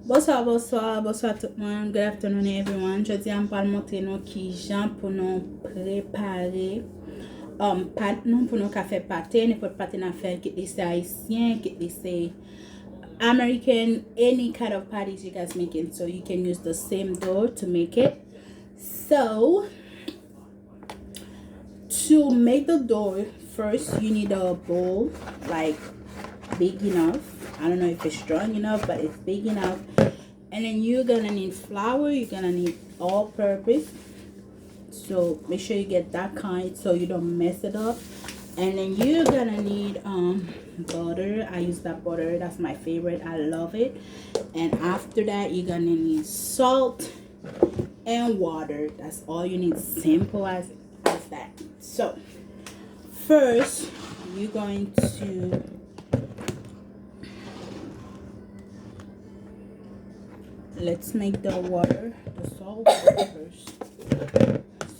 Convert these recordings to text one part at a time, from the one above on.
Bonsoir, bonsoir, bonsoir tout le monde. Good afternoon everyone. Je dis on parle montrer nous qui Jean pour nous préparer pat nous pour nous café pâté, n'importe pâté n'a fait que c'est haïtien, que c'est American, any kind of patties you guys making. So you can use the same dough to make it. So to make the dough, first you need a bowl like big enough. I don't know if it's strong enough, but it's big enough. And then you're gonna need flour. You're gonna need all purpose. So make sure you get that kind so you don't mess it up. And then you're gonna need butter. I use that butter. That's my favorite. I love it. And after that, you're gonna need salt and water. That's all you need. Simple as that. So first, you're going to let's make the water, the salt water first.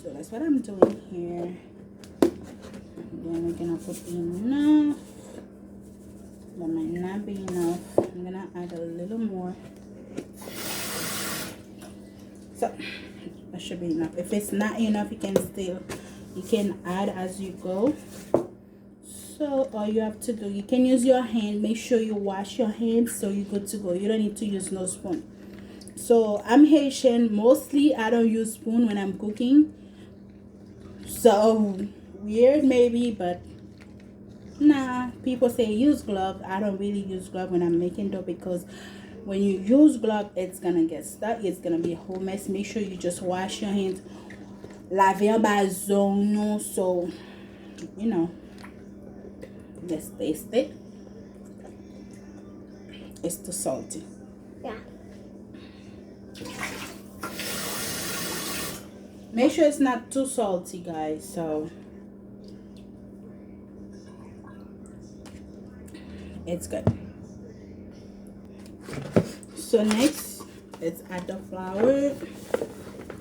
So that's what I'm doing here. And then we're gonna put enough. That might not be enough. I'm gonna add a little more. So that should be enough. If it's not enough, you can add as you go. So all you have to do, you can use your hand. Make sure you wash your hands so you're good to go. You don't need to use no spoon. So I'm Haitian. Mostly I don't use spoon when I'm cooking. So weird maybe, but nah. People say use glove. I don't really use glove when I'm making dough because when you use glove, it's gonna get stuck. It's gonna be a whole mess. Make sure you just wash your hands. Laver en bazon, so you know. Let's taste it. It's too salty. Yeah. Make sure it's not too salty, guys. So it's good. So next, let's add the flour.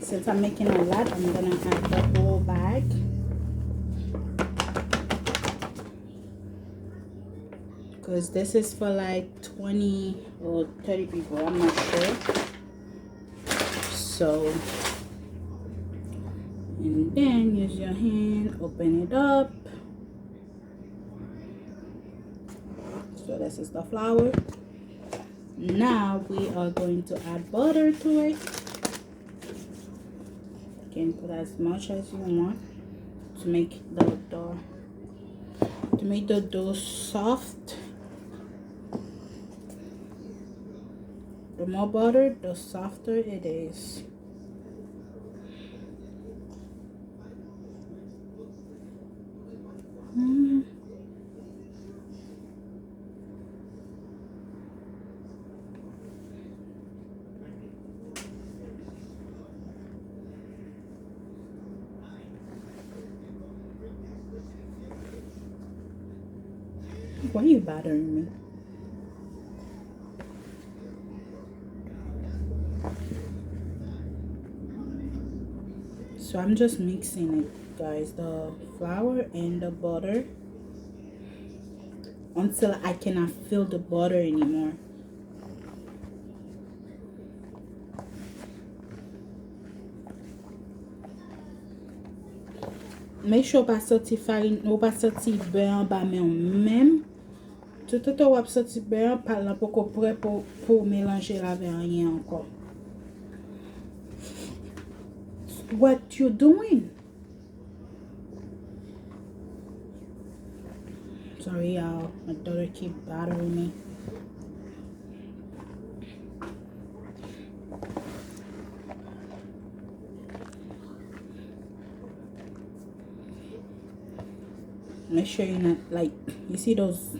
Since I'm making a lot, I'm gonna add the whole bag. Because this is for like 20 or 30 people, I'm not sure. So, and then use your hand, open it up. So this is the flour. Now we are going to add butter to it. You can put as much as you want to make the dough soft. The more butter, the softer it is. Why are you bothering me? So I'm just mixing it, guys, the flour and the butter until I cannot feel the butter anymore. Make sure pas sorti farine ou pas sorti beurre en bas mais même tout le temps ou sorti beurre par là pour prêt pour mélanger avec rien encore. What you doing? Sorry y'all, my daughter keep bothering me. Make sure you're not like, you see those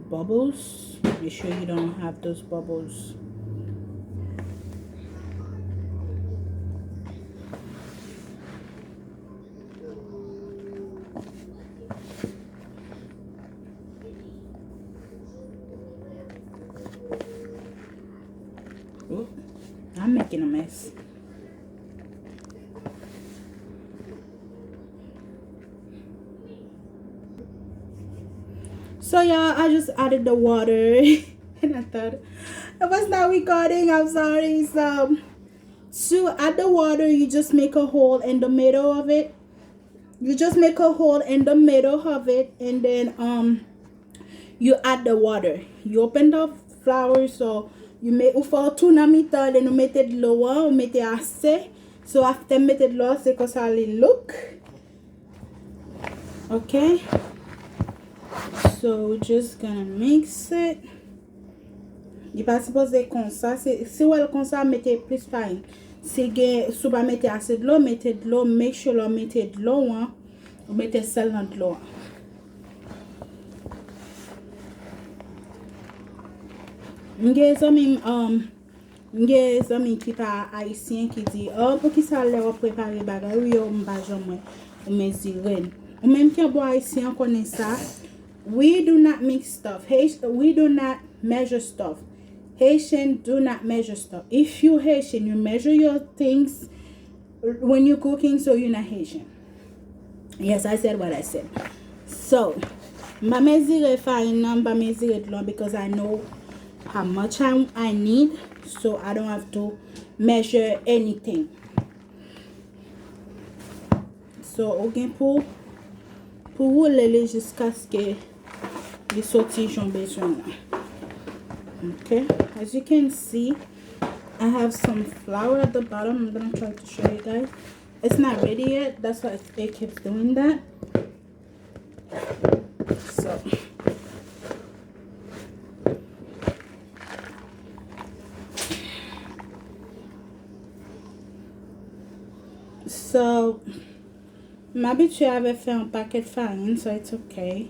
bubbles? Make sure you don't have those bubbles. Ooh, I'm making a mess. So yeah, I just added the water and I thought It was not recording. I'm sorry. So add the water. You just make a hole in the middle of it. You just make a hole in the middle of it, and then you add the water. You open the flour, so you make for tout na mi-temps, then you mette de l'eau, you mette assez. So after mette de l'eau, c'est comme ça le look. Okay. So we're just gonna mix it. Il pas supposé comme ça. Si vous comme ça, mettez plus farine. Si vous pas mettez assez de l'eau, mettez de l'eau. Make sure vous mettez de l'eau. Vous mettez sel dans de l'eau. M'gè zami qui pas haïtien qui dit oh pour qui ça leur préparer bagay ou yo m'pa jamais ou me ziren. Ou même qui boit haïtien connaît ça. We do not mix stuff. We do not measure stuff. Haitian do not measure stuff. If you Haitian, you measure your things when you're cooking, so you're not Haitian. Yes, I said what I said. So, m'a mesurer farine, m'a mesurer de l'eau because I know how much I need, so I don't have to measure anything. So, okay, pour rouler jusqu'à ce que les sautilles ont besoin. Okay, as you can see, I have some flour at the bottom. I'm gonna try to show you guys. It's not ready yet, that's why it keeps doing that. So m'habitué avait fait un paquet de farine, so it's okay.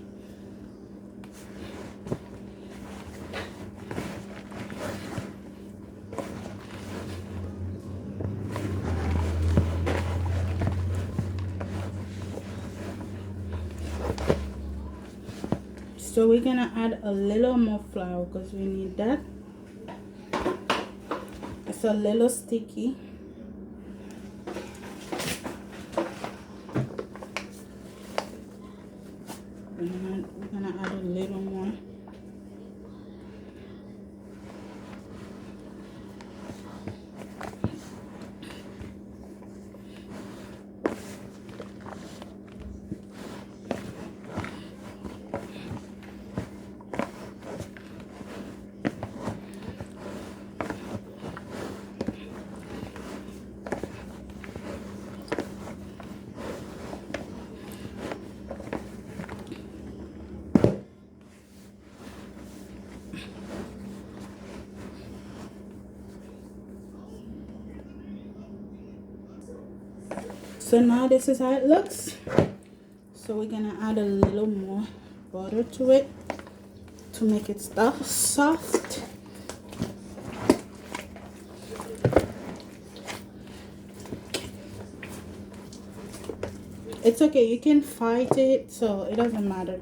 So we're gonna add a little more flour because we need that. It's a little sticky. We're gonna add a little more. So now this is how it looks. So we're gonna add a little more butter to it to make it soft. It's okay, you can fight it, so it doesn't matter.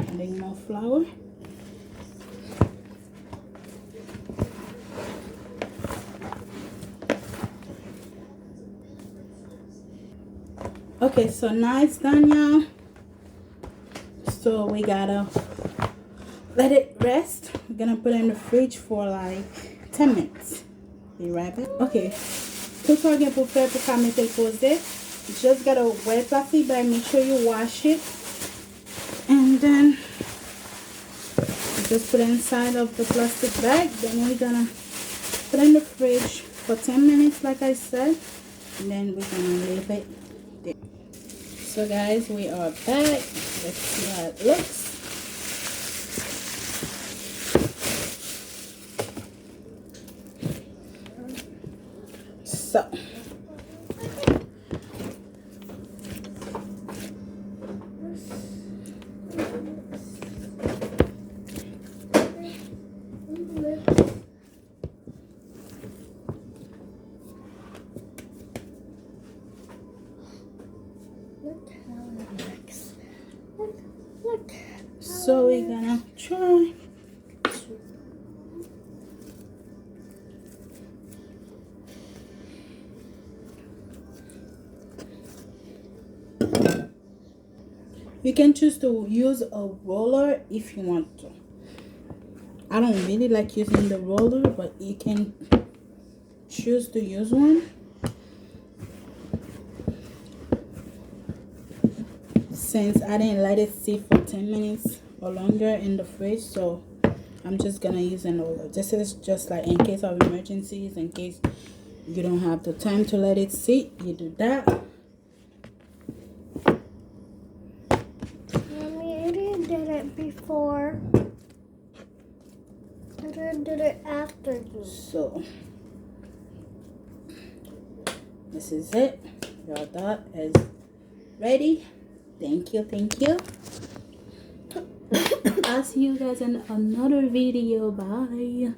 Adding more flour. Okay, so now it's done, y'all. So we gotta let it rest. We're gonna put it in the fridge for like 10 minutes. Be right back. Okay, tout ça again pour faire pour pas mettre le poser. You just gotta wet plastic bag. Make sure you wash it, and then just put it inside of the plastic bag. Then we're gonna put it in the fridge for 10 minutes, like I said, and then we're gonna leave it there. So guys, we are back. Let's see how it looks. So So we're gonna try. You can choose to use a roller if you want to. I don't really like using the roller, but you can choose to use one. Since I didn't let it sit for 10 minutes or longer in the fridge, so I'm just gonna use an roller. This is just like in case of emergencies, in case you don't have the time to let it sit, you do that. Mommy, I didn't did it before. I did it after you. So this is it. Your dot is ready. Thank you. I'll see you guys in another video. Bye.